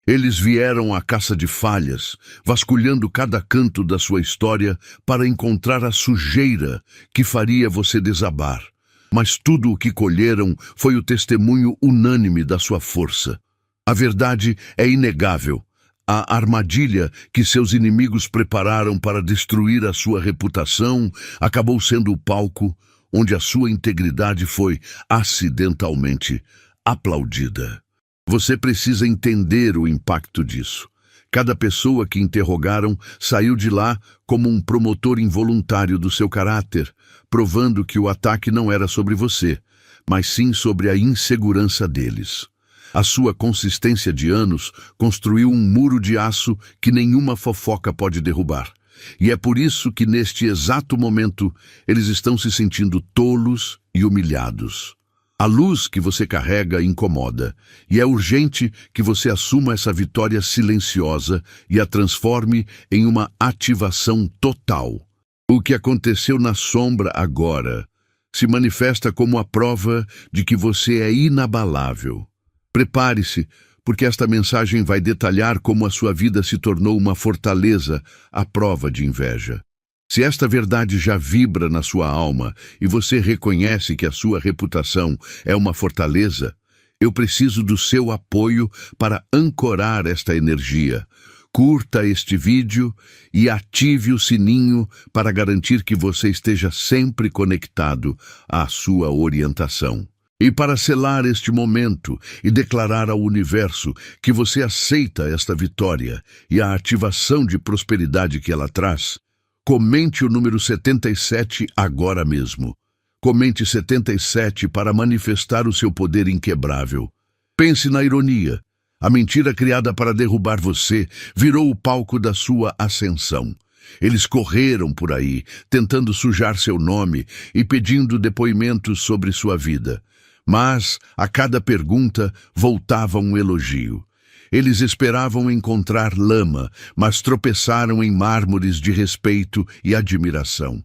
Eles vieram à caça de falhas, vasculhando cada canto da sua história para encontrar a sujeira que faria você desabar. Mas tudo o que colheram foi o testemunho unânime da sua força. A verdade é inegável. A armadilha que seus inimigos prepararam para destruir a sua reputação acabou sendo o palco onde a sua integridade foi acidentalmente aplaudida. Você precisa entender o impacto disso. Cada pessoa que interrogaram saiu de lá como um promotor involuntário do seu caráter, provando que o ataque não era sobre você, mas sim sobre a insegurança deles. A sua consistência de anos construiu um muro de aço que nenhuma fofoca pode derrubar. E é por isso que neste exato momento eles estão se sentindo tolos e humilhados. A luz que você carrega incomoda, e é urgente que você assuma essa vitória silenciosa e a transforme em uma ativação total. O que aconteceu na sombra agora se manifesta como a prova de que você é inabalável. Prepare-se, porque esta mensagem vai detalhar como a sua vida se tornou uma fortaleza à prova de inveja. Se esta verdade já vibra na sua alma e você reconhece que a sua reputação é uma fortaleza, eu preciso do seu apoio para ancorar esta energia. Curta este vídeo e ative o sininho para garantir que você esteja sempre conectado à sua orientação. E para selar este momento e declarar ao universo que você aceita esta vitória e a ativação de prosperidade que ela traz, comente o número 77 agora mesmo. Comente 77 para manifestar o seu poder inquebrável. Pense na ironia. A mentira criada para derrubar você virou o palco da sua ascensão. Eles correram por aí, tentando sujar seu nome e pedindo depoimentos sobre sua vida. Mas, a cada pergunta, voltava um elogio. Eles esperavam encontrar lama, mas tropeçaram em mármores de respeito e admiração.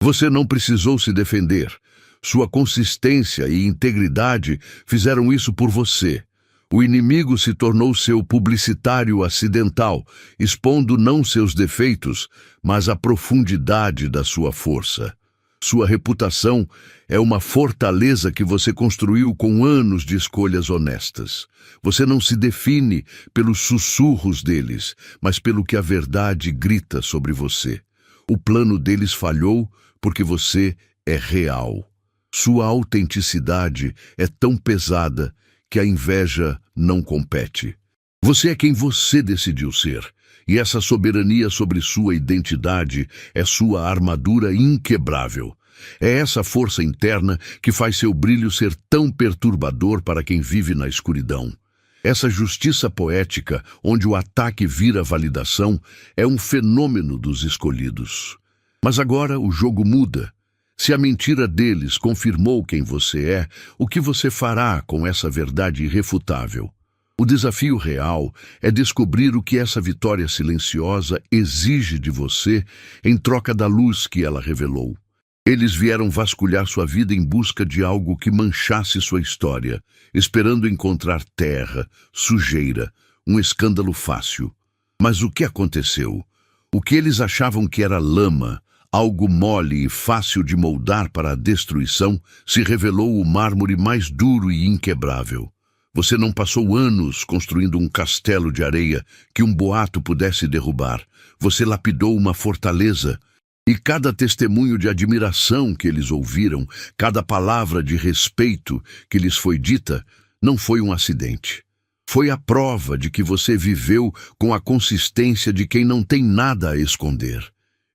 Você não precisou se defender. Sua consistência e integridade fizeram isso por você. O inimigo se tornou seu publicitário acidental, expondo não seus defeitos, mas a profundidade da sua força. Sua reputação é uma fortaleza que você construiu com anos de escolhas honestas. Você não se define pelos sussurros deles, mas pelo que a verdade grita sobre você. O plano deles falhou porque você é real. Sua autenticidade é tão pesada que a inveja não compete. Você é quem você decidiu ser. E essa soberania sobre sua identidade é sua armadura inquebrável. É essa força interna que faz seu brilho ser tão perturbador para quem vive na escuridão. Essa justiça poética, onde o ataque vira validação, é um fenômeno dos escolhidos. Mas agora o jogo muda. Se a mentira deles confirmou quem você é, o que você fará com essa verdade irrefutável? O desafio real é descobrir o que essa vitória silenciosa exige de você em troca da luz que ela revelou. Eles vieram vasculhar sua vida em busca de algo que manchasse sua história, esperando encontrar terra, sujeira, um escândalo fácil. Mas o que aconteceu? O que eles achavam que era lama, algo mole e fácil de moldar para a destruição, se revelou o mármore mais duro e inquebrável. Você não passou anos construindo um castelo de areia que um boato pudesse derrubar. Você lapidou uma fortaleza. E cada testemunho de admiração que eles ouviram, cada palavra de respeito que lhes foi dita, não foi um acidente. Foi a prova de que você viveu com a consistência de quem não tem nada a esconder.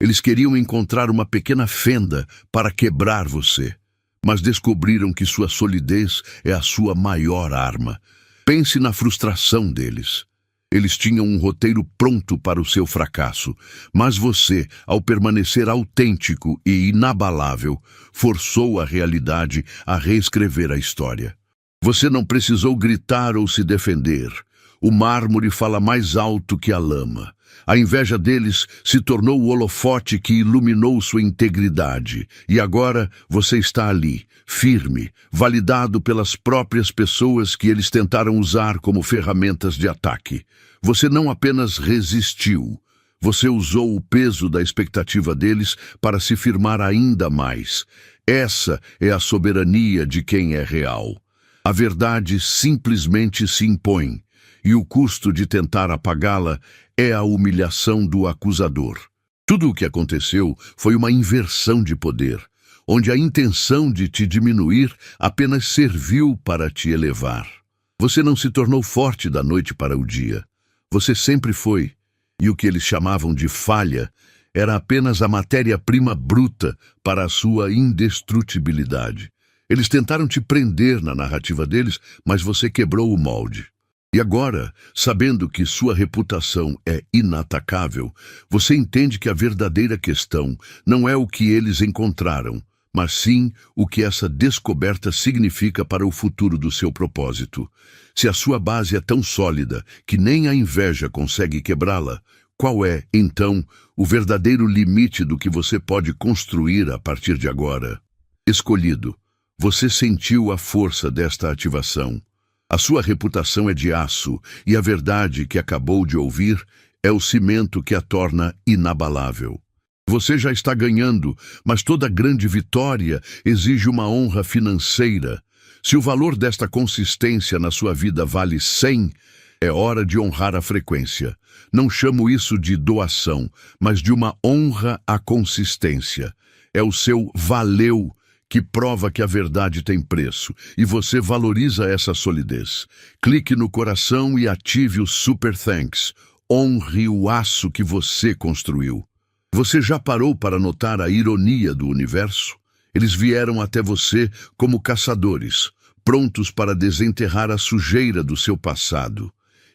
Eles queriam encontrar uma pequena fenda para quebrar você. Mas descobriram que sua solidez é a sua maior arma. Pense na frustração deles. Eles tinham um roteiro pronto para o seu fracasso, mas você, ao permanecer autêntico e inabalável, forçou a realidade a reescrever a história. Você não precisou gritar ou se defender. O mármore fala mais alto que a lama. A inveja deles se tornou o holofote que iluminou sua integridade. E agora você está ali, firme, validado pelas próprias pessoas que eles tentaram usar como ferramentas de ataque. Você não apenas resistiu, você usou o peso da expectativa deles para se firmar ainda mais. Essa é a soberania de quem é real. A verdade simplesmente se impõe, e o custo de tentar apagá-la é a humilhação do acusador. Tudo o que aconteceu foi uma inversão de poder, onde a intenção de te diminuir apenas serviu para te elevar. Você não se tornou forte da noite para o dia. Você sempre foi, e o que eles chamavam de falha era apenas a matéria-prima bruta para a sua indestrutibilidade. Eles tentaram te prender na narrativa deles, mas você quebrou o molde. E agora, sabendo que sua reputação é inatacável, você entende que a verdadeira questão não é o que eles encontraram, mas sim o que essa descoberta significa para o futuro do seu propósito. Se a sua base é tão sólida que nem a inveja consegue quebrá-la, qual é, então, o verdadeiro limite do que você pode construir a partir de agora? Escolhido, você sentiu a força desta ativação. A sua reputação é de aço, e a verdade que acabou de ouvir é o cimento que a torna inabalável. Você já está ganhando, mas toda grande vitória exige uma honra financeira. Se o valor desta consistência na sua vida vale 100, é hora de honrar a frequência. Não chamo isso de doação, mas de uma honra à consistência. É o seu valeu que prova que a verdade tem preço, e você valoriza essa solidez. Clique no coração e ative o Super Thanks. Honre o aço que você construiu. Você já parou para notar a ironia do universo? Eles vieram até você como caçadores, prontos para desenterrar a sujeira do seu passado.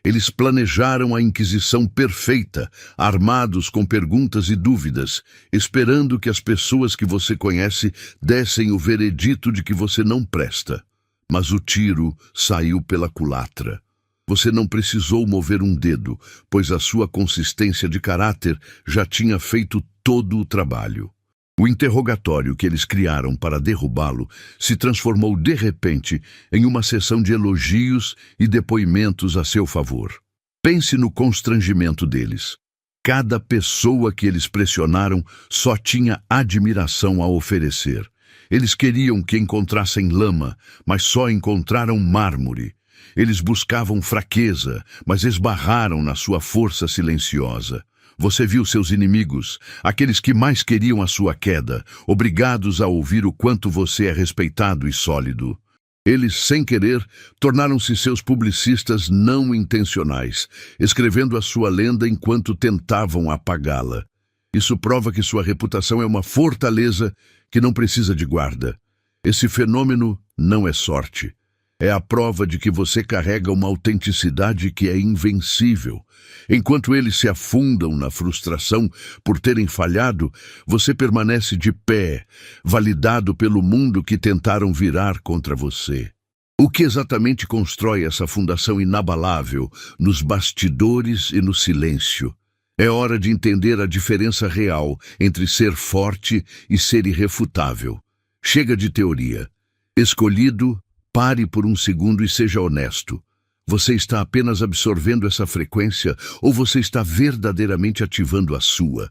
Eles planejaram a inquisição perfeita, armados com perguntas e dúvidas, esperando que as pessoas que você conhece dessem o veredito de que você não presta. Mas o tiro saiu pela culatra. Você não precisou mover um dedo, pois a sua consistência de caráter já tinha feito todo o trabalho. O interrogatório que eles criaram para derrubá-lo se transformou de repente em uma sessão de elogios e depoimentos a seu favor. Pense no constrangimento deles. Cada pessoa que eles pressionaram só tinha admiração a oferecer. Eles queriam que encontrassem lama, mas só encontraram mármore. Eles buscavam fraqueza, mas esbarraram na sua força silenciosa. Você viu seus inimigos, aqueles que mais queriam a sua queda, obrigados a ouvir o quanto você é respeitado e sólido. Eles, sem querer, tornaram-se seus publicistas não intencionais, escrevendo a sua lenda enquanto tentavam apagá-la. Isso prova que sua reputação é uma fortaleza que não precisa de guarda. Esse fenômeno não é sorte. É a prova de que você carrega uma autenticidade que é invencível. Enquanto eles se afundam na frustração por terem falhado, você permanece de pé, validado pelo mundo que tentaram virar contra você. O que exatamente constrói essa fundação inabalável nos bastidores e no silêncio? É hora de entender a diferença real entre ser forte e ser irrefutável. Chega de teoria. Escolhido, pare por um segundo e seja honesto. Você está apenas absorvendo essa frequência ou você está verdadeiramente ativando a sua?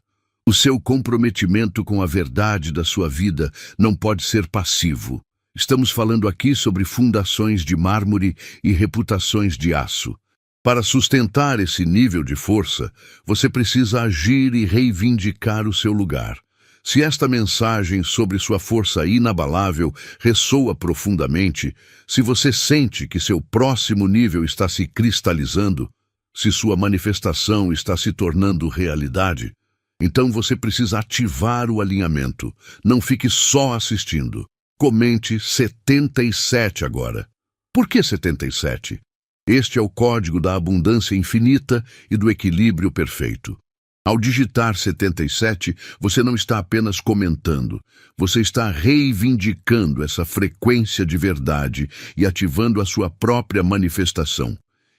O seu comprometimento com a verdade da sua vida não pode ser passivo. Estamos falando aqui sobre fundações de mármore e reputações de aço. Para sustentar esse nível de força, você precisa agir e reivindicar o seu lugar. Se esta mensagem sobre sua força inabalável ressoa profundamente, se você sente que seu próximo nível está se cristalizando, se sua manifestação está se tornando realidade, então você precisa ativar o alinhamento. Não fique só assistindo. Comente 77 agora. Por que 77? Este é o código da abundância infinita e do equilíbrio perfeito. Ao digitar 77, você não está apenas comentando, você está reivindicando essa frequência de verdade e ativando a sua própria manifestação.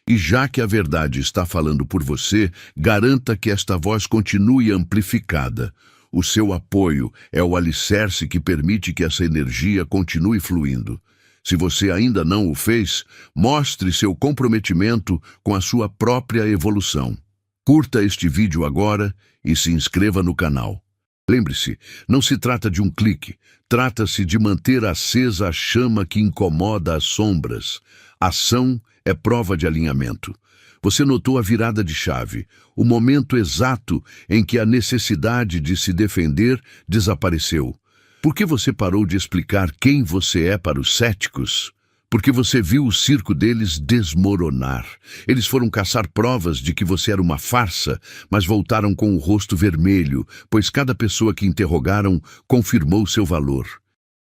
E já que a verdade está falando por você, garanta que esta voz continue amplificada. O seu apoio é o alicerce que permite que essa energia continue fluindo. Se você ainda não o fez, mostre seu comprometimento com a sua própria evolução. Curta este vídeo agora e se inscreva no canal. Lembre-se, não se trata de um clique, trata-se de manter acesa a chama que incomoda as sombras. Ação é prova de alinhamento. Você notou a virada de chave, o momento exato em que a necessidade de se defender desapareceu. Por que você parou de explicar quem você é para os céticos? Porque você viu o circo deles desmoronar. Eles foram caçar provas de que você era uma farsa, mas voltaram com o rosto vermelho, pois cada pessoa que interrogaram confirmou seu valor.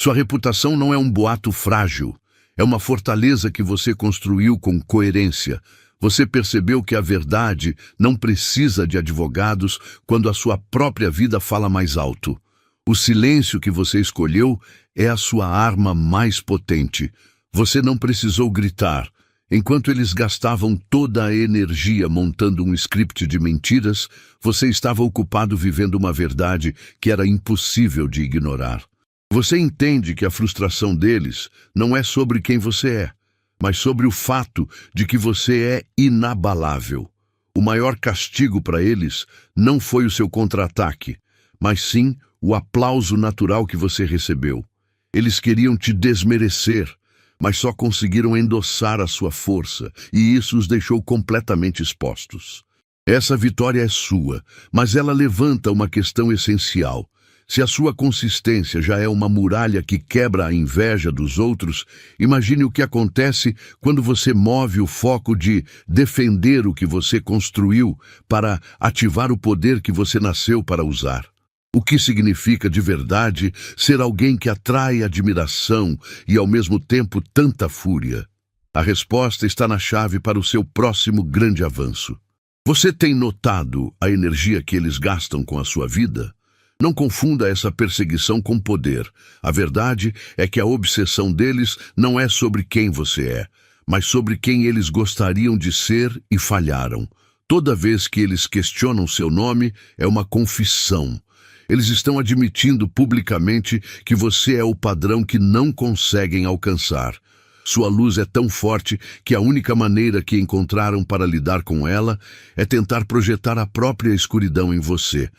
Sua reputação não é um boato frágil, é uma fortaleza que você construiu com coerência. Você percebeu que a verdade não precisa de advogados quando a sua própria vida fala mais alto. O silêncio que você escolheu é a sua arma mais potente. Você não precisou gritar. Enquanto eles gastavam toda a energia montando um script de mentiras, você estava ocupado vivendo uma verdade que era impossível de ignorar. Você entende que a frustração deles não é sobre quem você é, mas sobre o fato de que você é inabalável. O maior castigo para eles não foi o seu contra-ataque, mas sim o aplauso natural que você recebeu. Eles queriam te desmerecer, mas só conseguiram endossar a sua força, e isso os deixou completamente expostos. Essa vitória é sua, mas ela levanta uma questão essencial. Se a sua consistência já é uma muralha que quebra a inveja dos outros, imagine o que acontece quando você move o foco de defender o que você construiu para ativar o poder que você nasceu para usar. O que significa de verdade ser alguém que atrai admiração e ao mesmo tempo tanta fúria? A resposta está na chave para o seu próximo grande avanço. Você tem notado a energia que eles gastam com a sua vida? Não confunda essa perseguição com poder. A verdade é que a obsessão deles não é sobre quem você é, mas sobre quem eles gostariam de ser e falharam. Toda vez que eles questionam seu nome, é uma confissão. Eles estão admitindo publicamente que você é o padrão que não conseguem alcançar. Sua luz é tão forte que a única maneira que encontraram para lidar com ela é tentar projetar a própria escuridão em você.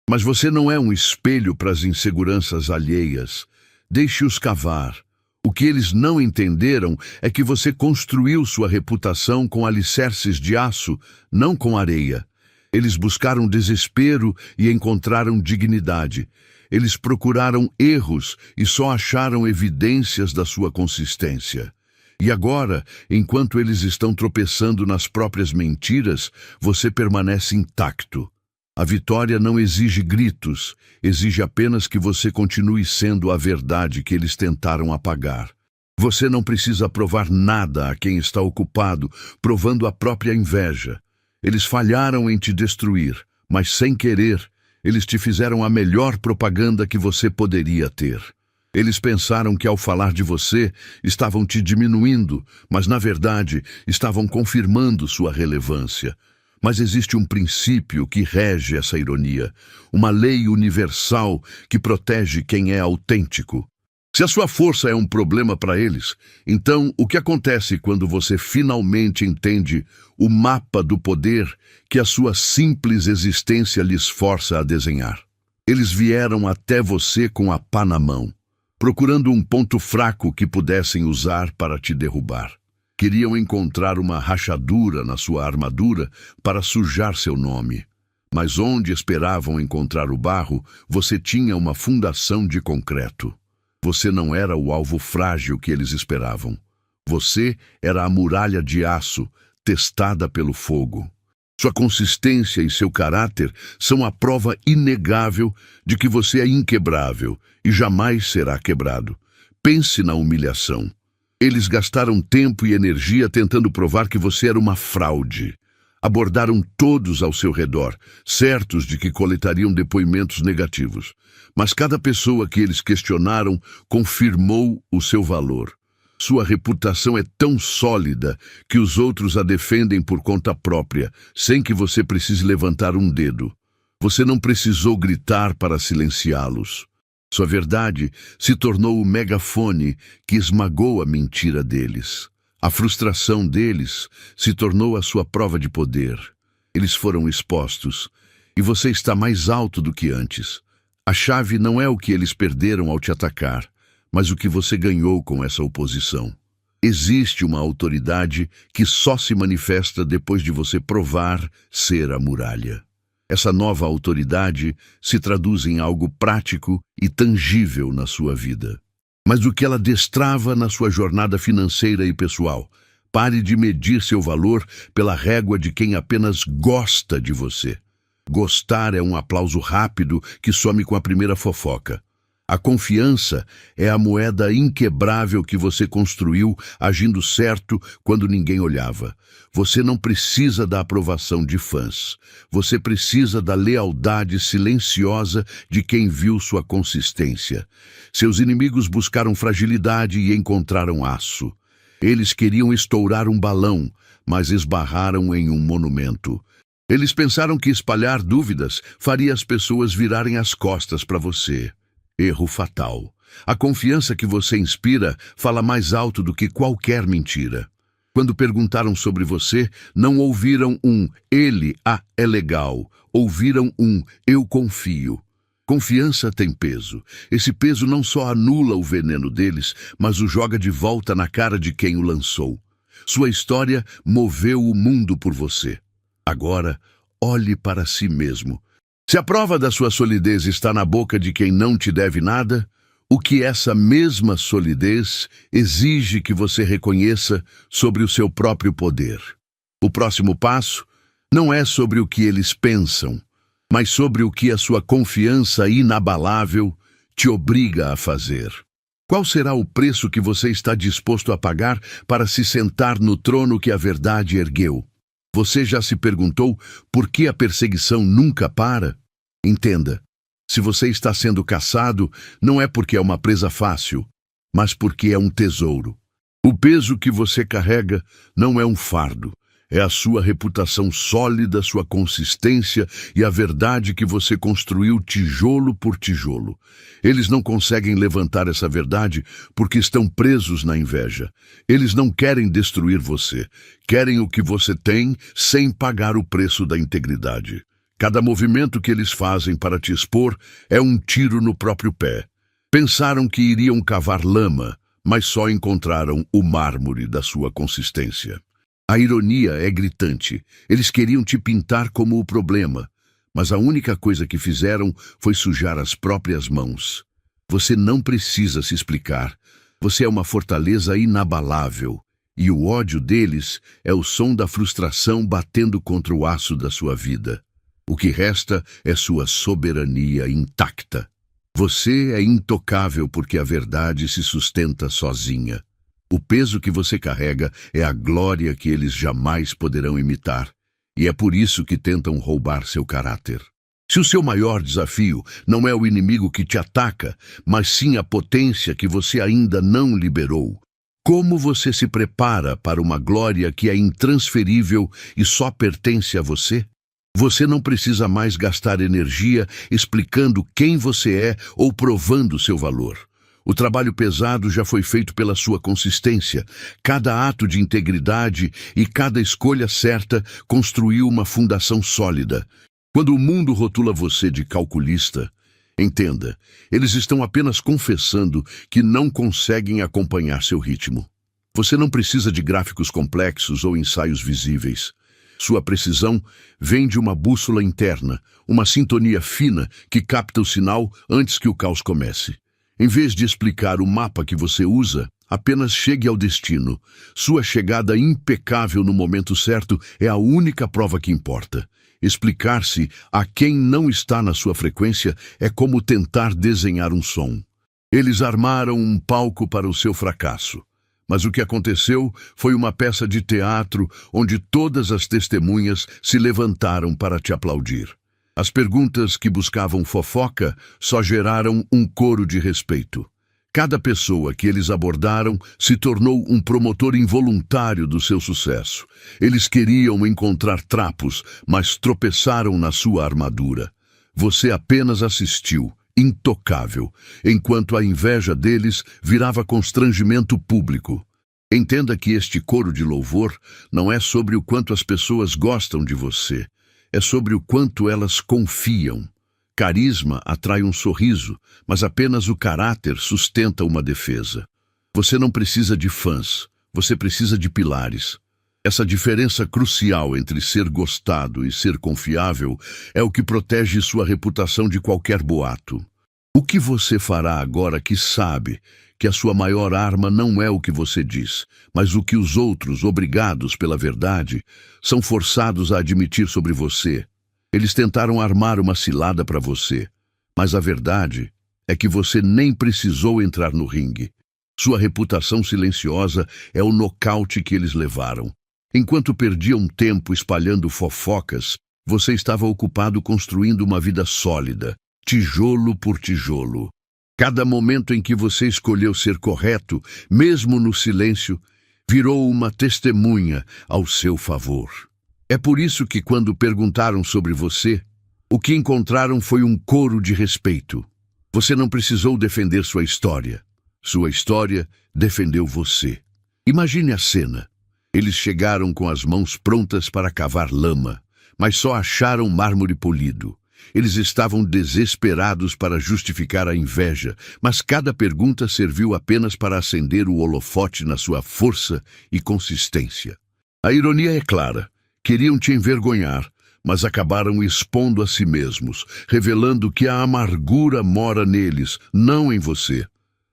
Mas você não é um espelho para as inseguranças alheias. Deixe-os cavar. O que eles não entenderam é que você construiu sua reputação com alicerces de aço, não com areia. Eles buscaram desespero e encontraram dignidade. Eles procuraram erros e só acharam evidências da sua consistência. E agora, enquanto eles estão tropeçando nas próprias mentiras, você permanece intacto. A vitória não exige gritos, exige apenas que você continue sendo a verdade que eles tentaram apagar. Você não precisa provar nada a quem está ocupado, provando a própria inveja. Eles falharam em te destruir, mas sem querer, eles te fizeram a melhor propaganda que você poderia ter. Eles pensaram que ao falar de você, estavam te diminuindo, mas na verdade, estavam confirmando sua relevância. Mas existe um princípio que rege essa ironia, uma lei universal que protege quem é autêntico. Se a sua força é um problema para eles, então o que acontece quando você finalmente entende o mapa do poder que a sua simples existência lhes força a desenhar? Eles vieram até você com a pá na mão, procurando um ponto fraco que pudessem usar para te derrubar. Queriam encontrar uma rachadura na sua armadura para sujar seu nome. Mas onde esperavam encontrar o barro, você tinha uma fundação de concreto. Você não era o alvo frágil que eles esperavam. Você era a muralha de aço, testada pelo fogo. Sua consistência e seu caráter são a prova inegável de que você é inquebrável e jamais será quebrado. Pense na humilhação. Eles gastaram tempo e energia tentando provar que você era uma fraude. Abordaram todos ao seu redor, certos de que coletariam depoimentos negativos. Mas cada pessoa que eles questionaram confirmou o seu valor. Sua reputação é tão sólida que os outros a defendem por conta própria, sem que você precise levantar um dedo. Você não precisou gritar para silenciá-los. Sua verdade se tornou o megafone que esmagou a mentira deles. A frustração deles se tornou a sua prova de poder. Eles foram expostos, e você está mais alto do que antes. A chave não é o que eles perderam ao te atacar, mas o que você ganhou com essa oposição. Existe uma autoridade que só se manifesta depois de você provar ser a muralha. Essa nova autoridade se traduz em algo prático e tangível na sua vida. Mas o que ela destrava na sua jornada financeira e pessoal? Pare de medir seu valor pela régua de quem apenas gosta de você. Gostar é um aplauso rápido que some com a primeira fofoca. A confiança é a moeda inquebrável que você construiu agindo certo quando ninguém olhava. Você não precisa da aprovação de fãs. Você precisa da lealdade silenciosa de quem viu sua consistência. Seus inimigos buscaram fragilidade e encontraram aço. Eles queriam estourar um balão, mas esbarraram em um monumento. Eles pensaram que espalhar dúvidas faria as pessoas virarem as costas para você. Erro fatal. A confiança que você inspira fala mais alto do que qualquer mentira. Quando perguntaram sobre você, não ouviram um "ele, é legal", ouviram um "eu confio". Confiança tem peso. Esse peso não só anula o veneno deles, mas o joga de volta na cara de quem o lançou. Sua história moveu o mundo por você. Agora, olhe para si mesmo. Se a prova da sua solidez está na boca de quem não te deve nada, o que essa mesma solidez exige que você reconheça sobre o seu próprio poder. O próximo passo não é sobre o que eles pensam, mas sobre o que a sua confiança inabalável te obriga a fazer. Qual será o preço que você está disposto a pagar para se sentar no trono que a verdade ergueu? Você já se perguntou por que a perseguição nunca para? Entenda, se você está sendo caçado, não é porque é uma presa fácil, mas porque é um tesouro. O peso que você carrega não é um fardo, é a sua reputação sólida, sua consistência e a verdade que você construiu tijolo por tijolo. Eles não conseguem levantar essa verdade porque estão presos na inveja. Eles não querem destruir você, querem o que você tem sem pagar o preço da integridade. Cada movimento que eles fazem para te expor é um tiro no próprio pé. Pensaram que iriam cavar lama, mas só encontraram o mármore da sua consistência. A ironia é gritante. Eles queriam te pintar como o problema, mas a única coisa que fizeram foi sujar as próprias mãos. Você não precisa se explicar. Você é uma fortaleza inabalável, e o ódio deles é o som da frustração batendo contra o aço da sua vida. O que resta é sua soberania intacta. Você é intocável porque a verdade se sustenta sozinha. O peso que você carrega é a glória que eles jamais poderão imitar, e é por isso que tentam roubar seu caráter. Se o seu maior desafio não é o inimigo que te ataca, mas sim a potência que você ainda não liberou, como você se prepara para uma glória que é intransferível e só pertence a você? Você não precisa mais gastar energia explicando quem você é ou provando seu valor. O trabalho pesado já foi feito pela sua consistência. Cada ato de integridade e cada escolha certa construiu uma fundação sólida. Quando o mundo rotula você de calculista, entenda, eles estão apenas confessando que não conseguem acompanhar seu ritmo. Você não precisa de gráficos complexos ou ensaios visíveis. Sua precisão vem de uma bússola interna, uma sintonia fina que capta o sinal antes que o caos comece. Em vez de explicar o mapa que você usa, apenas chegue ao destino. Sua chegada impecável no momento certo é a única prova que importa. Explicar-se a quem não está na sua frequência é como tentar desenhar um som. Eles armaram um palco para o seu fracasso. Mas o que aconteceu foi uma peça de teatro onde todas as testemunhas se levantaram para te aplaudir. As perguntas que buscavam fofoca só geraram um coro de respeito. Cada pessoa que eles abordaram se tornou um promotor involuntário do seu sucesso. Eles queriam encontrar trapos, mas tropeçaram na sua armadura. Você apenas assistiu, intocável, enquanto a inveja deles virava constrangimento público. Entenda que este coro de louvor não é sobre o quanto as pessoas gostam de você, é sobre o quanto elas confiam. Carisma atrai um sorriso, mas apenas o caráter sustenta uma defesa. Você não precisa de fãs, você precisa de pilares. Essa diferença crucial entre ser gostado e ser confiável é o que protege sua reputação de qualquer boato. O que você fará agora que sabe que a sua maior arma não é o que você diz, mas o que os outros, obrigados pela verdade, são forçados a admitir sobre você? Eles tentaram armar uma cilada para você, mas a verdade é que você nem precisou entrar no ringue. Sua reputação silenciosa é o nocaute que eles levaram. Enquanto perdiam tempo espalhando fofocas, você estava ocupado construindo uma vida sólida, tijolo por tijolo. Cada momento em que você escolheu ser correto, mesmo no silêncio, virou uma testemunha ao seu favor. É por isso que, quando perguntaram sobre você, o que encontraram foi um coro de respeito. Você não precisou defender sua história. Sua história defendeu você. Imagine a cena. Eles chegaram com as mãos prontas para cavar lama, mas só acharam mármore polido. Eles estavam desesperados para justificar a inveja, mas cada pergunta serviu apenas para acender o holofote na sua força e consistência. A ironia é clara. Queriam te envergonhar, mas acabaram expondo a si mesmos, revelando que a amargura mora neles, não em você.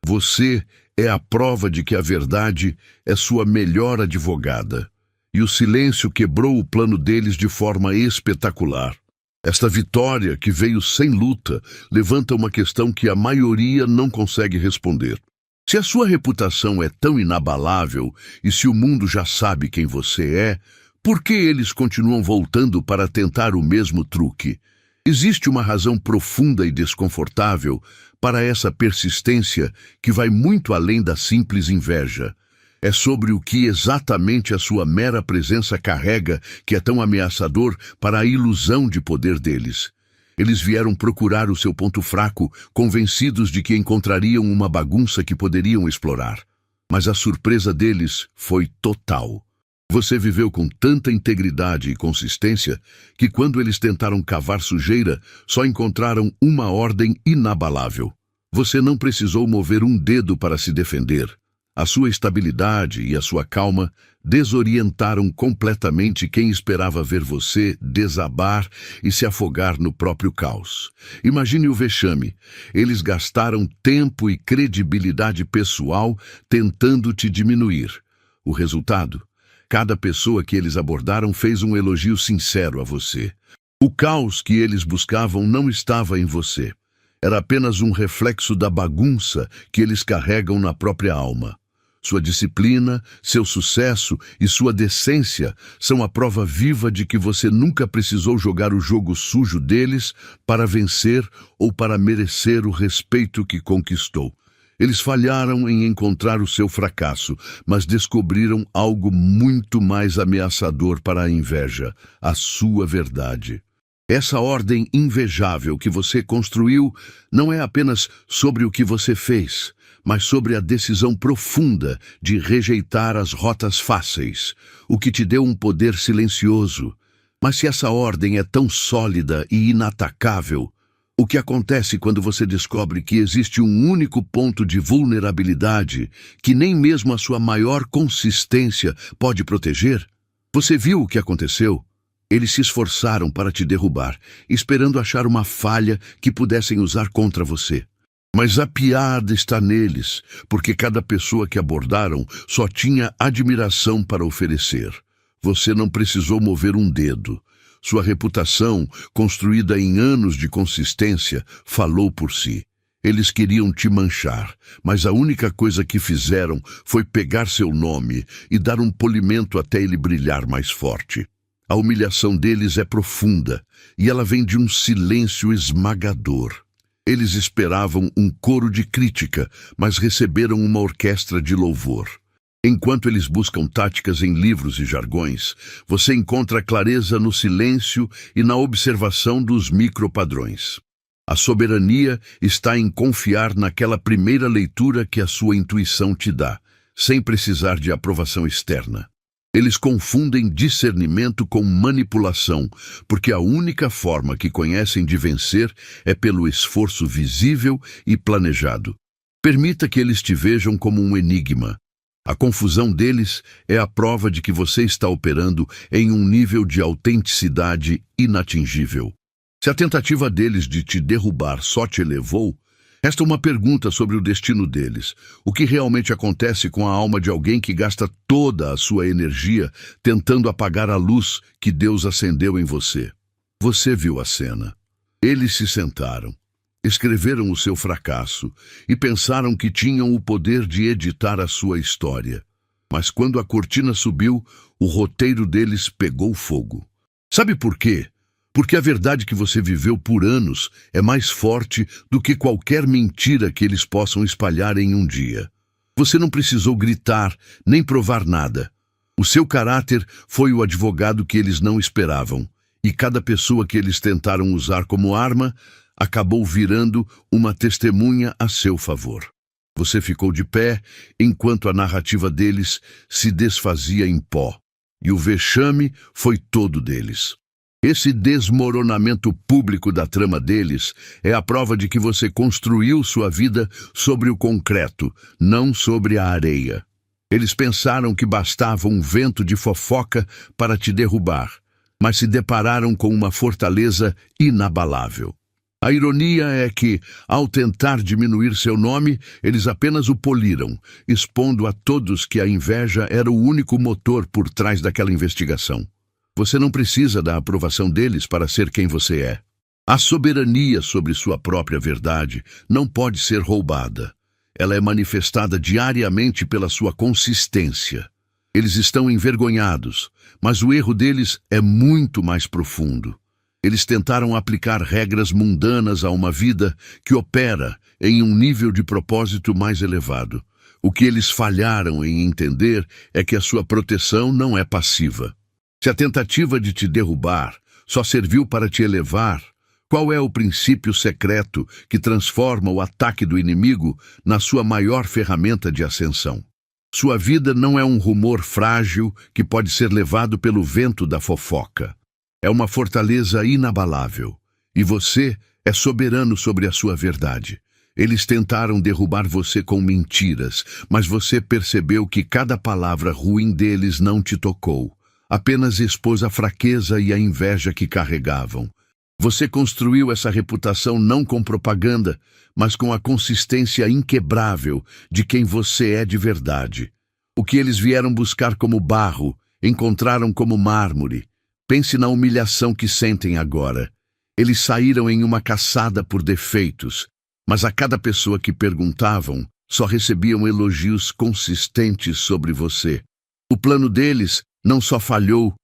Você é a prova de que a verdade é sua melhor advogada. E o silêncio quebrou o plano deles de forma espetacular. Esta vitória, que veio sem luta, levanta uma questão que a maioria não consegue responder. Se a sua reputação é tão inabalável e se o mundo já sabe quem você é, por que eles continuam voltando para tentar o mesmo truque? Existe uma razão profunda e desconfortável para essa persistência que vai muito além da simples inveja. É sobre o que exatamente a sua mera presença carrega que é tão ameaçador para a ilusão de poder deles. Eles vieram procurar o seu ponto fraco, convencidos de que encontrariam uma bagunça que poderiam explorar. Mas a surpresa deles foi total. Você viveu com tanta integridade e consistência que quando eles tentaram cavar sujeira, só encontraram uma ordem inabalável. Você não precisou mover um dedo para se defender. A sua estabilidade e a sua calma desorientaram completamente quem esperava ver você desabar e se afogar no próprio caos. Imagine o vexame. Eles gastaram tempo e credibilidade pessoal tentando te diminuir. O resultado? Cada pessoa que eles abordaram fez um elogio sincero a você. O caos que eles buscavam não estava em você. Era apenas um reflexo da bagunça que eles carregam na própria alma. Sua disciplina, seu sucesso e sua decência são a prova viva de que você nunca precisou jogar o jogo sujo deles para vencer ou para merecer o respeito que conquistou. Eles falharam em encontrar o seu fracasso, mas descobriram algo muito mais ameaçador para a inveja, a sua verdade. Essa ordem invejável que você construiu não é apenas sobre o que você fez, mas sobre a decisão profunda de rejeitar as rotas fáceis, o que te deu um poder silencioso. Mas se essa ordem é tão sólida e inatacável, o que acontece quando você descobre que existe um único ponto de vulnerabilidade que nem mesmo a sua maior consistência pode proteger? Você viu o que aconteceu? Eles se esforçaram para te derrubar, esperando achar uma falha que pudessem usar contra você. Mas a piada está neles, porque cada pessoa que abordaram só tinha admiração para oferecer. Você não precisou mover um dedo. Sua reputação, construída em anos de consistência, falou por si. Eles queriam te manchar, mas a única coisa que fizeram foi pegar seu nome e dar um polimento até ele brilhar mais forte. A humilhação deles é profunda, e ela vem de um silêncio esmagador. Eles esperavam um coro de crítica, mas receberam uma orquestra de louvor. Enquanto eles buscam táticas em livros e jargões, você encontra clareza no silêncio e na observação dos micropadrões. A soberania está em confiar naquela primeira leitura que a sua intuição te dá, sem precisar de aprovação externa. Eles confundem discernimento com manipulação, porque a única forma que conhecem de vencer é pelo esforço visível e planejado. Permita que eles te vejam como um enigma. A confusão deles é a prova de que você está operando em um nível de autenticidade inatingível. Se a tentativa deles de te derrubar só te elevou, resta uma pergunta sobre o destino deles. O que realmente acontece com a alma de alguém que gasta toda a sua energia tentando apagar a luz que Deus acendeu em você? Você viu a cena. Eles se sentaram, escreveram o seu fracasso e pensaram que tinham o poder de editar a sua história. Mas quando a cortina subiu, o roteiro deles pegou fogo. Sabe por quê? Porque a verdade que você viveu por anos é mais forte do que qualquer mentira que eles possam espalhar em um dia. Você não precisou gritar, nem provar nada. O seu caráter foi o advogado que eles não esperavam, e cada pessoa que eles tentaram usar como arma acabou virando uma testemunha a seu favor. Você ficou de pé enquanto a narrativa deles se desfazia em pó, e o vexame foi todo deles. Esse desmoronamento público da trama deles é a prova de que você construiu sua vida sobre o concreto, não sobre a areia. Eles pensaram que bastava um vento de fofoca para te derrubar, mas se depararam com uma fortaleza inabalável. A ironia é que, ao tentar diminuir seu nome, eles apenas o poliram, expondo a todos que a inveja era o único motor por trás daquela investigação. Você não precisa da aprovação deles para ser quem você é. A soberania sobre sua própria verdade não pode ser roubada. Ela é manifestada diariamente pela sua consistência. Eles estão envergonhados, mas o erro deles é muito mais profundo. Eles tentaram aplicar regras mundanas a uma vida que opera em um nível de propósito mais elevado. O que eles falharam em entender é que a sua proteção não é passiva. Se a tentativa de te derrubar só serviu para te elevar, qual é o princípio secreto que transforma o ataque do inimigo na sua maior ferramenta de ascensão? Sua vida não é um rumor frágil que pode ser levado pelo vento da fofoca. É uma fortaleza inabalável, e você é soberano sobre a sua verdade. Eles tentaram derrubar você com mentiras, mas você percebeu que cada palavra ruim deles não te tocou. Apenas expôs a fraqueza e a inveja que carregavam. Você construiu essa reputação não com propaganda, mas com a consistência inquebrável de quem você é de verdade. O que eles vieram buscar como barro, encontraram como mármore. Pense na humilhação que sentem agora. Eles saíram em uma caçada por defeitos, mas a cada pessoa que perguntavam, só recebiam elogios consistentes sobre você. O plano deles não só falhou,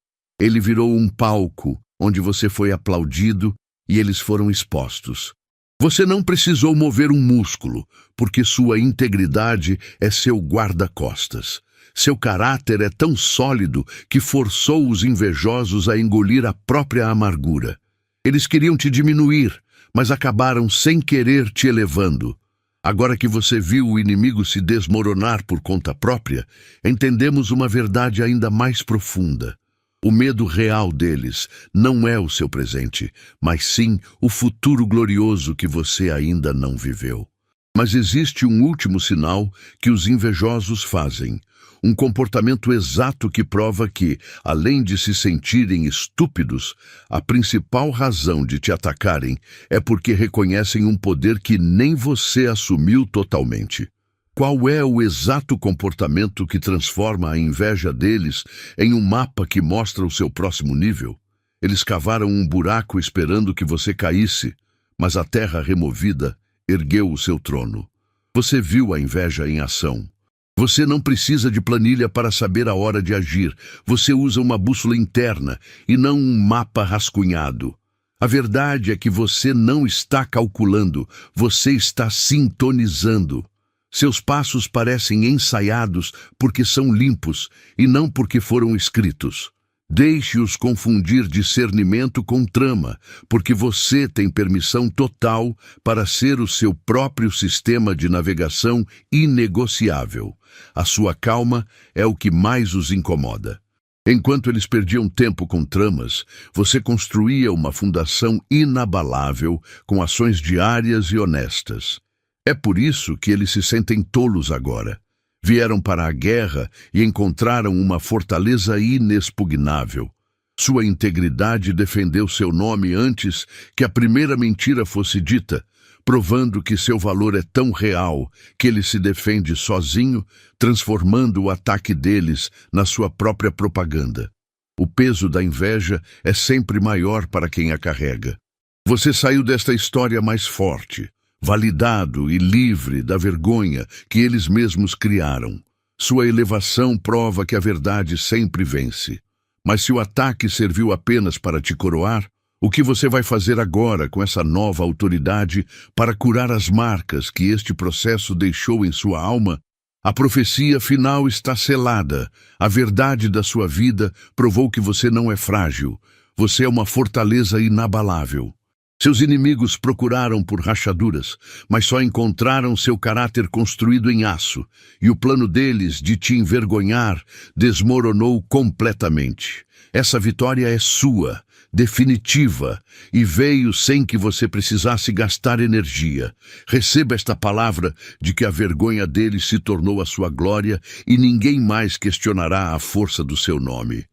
ele virou um palco onde você foi aplaudido e eles foram expostos. Você não precisou mover um músculo, porque sua integridade é seu guarda-costas. Seu caráter é tão sólido que forçou os invejosos a engolir a própria amargura. Eles queriam te diminuir, mas acabaram sem querer te elevando. Agora que você viu o inimigo se desmoronar por conta própria, entendemos uma verdade ainda mais profunda. O medo real deles não é o seu presente, mas sim o futuro glorioso que você ainda não viveu. Mas existe um último sinal que os invejosos fazem. Um comportamento exato que prova que, além de se sentirem estúpidos, a principal razão de te atacarem é porque reconhecem um poder que nem você assumiu totalmente. Qual é o exato comportamento que transforma a inveja deles em um mapa que mostra o seu próximo nível? Eles cavaram um buraco esperando que você caísse, mas a terra removida ergueu o seu trono. Você viu a inveja em ação. Você não precisa de planilha para saber a hora de agir. Você usa uma bússola interna e não um mapa rascunhado. A verdade é que você não está calculando, você está sintonizando. Seus passos parecem ensaiados porque são limpos e não porque foram escritos. Deixe-os confundir discernimento com trama, porque você tem permissão total para ser o seu próprio sistema de navegação inegociável. A sua calma é o que mais os incomoda. Enquanto eles perdiam tempo com tramas, você construía uma fundação inabalável com ações diárias e honestas. É por isso que eles se sentem tolos agora. Vieram para a guerra e encontraram uma fortaleza inexpugnável. Sua integridade defendeu seu nome antes que a primeira mentira fosse dita, provando que seu valor é tão real que ele se defende sozinho, transformando o ataque deles na sua própria propaganda. O peso da inveja é sempre maior para quem a carrega. Você saiu desta história mais forte, validado e livre da vergonha que eles mesmos criaram. Sua elevação prova que a verdade sempre vence. Mas se o ataque serviu apenas para te coroar, o que você vai fazer agora com essa nova autoridade para curar as marcas que este processo deixou em sua alma? A profecia final está selada. A verdade da sua vida provou que você não é frágil. Você é uma fortaleza inabalável. Seus inimigos procuraram por rachaduras, mas só encontraram seu caráter construído em aço, e o plano deles de te envergonhar desmoronou completamente. Essa vitória é sua, definitiva, e veio sem que você precisasse gastar energia. Receba esta palavra de que a vergonha deles se tornou a sua glória e ninguém mais questionará a força do seu nome.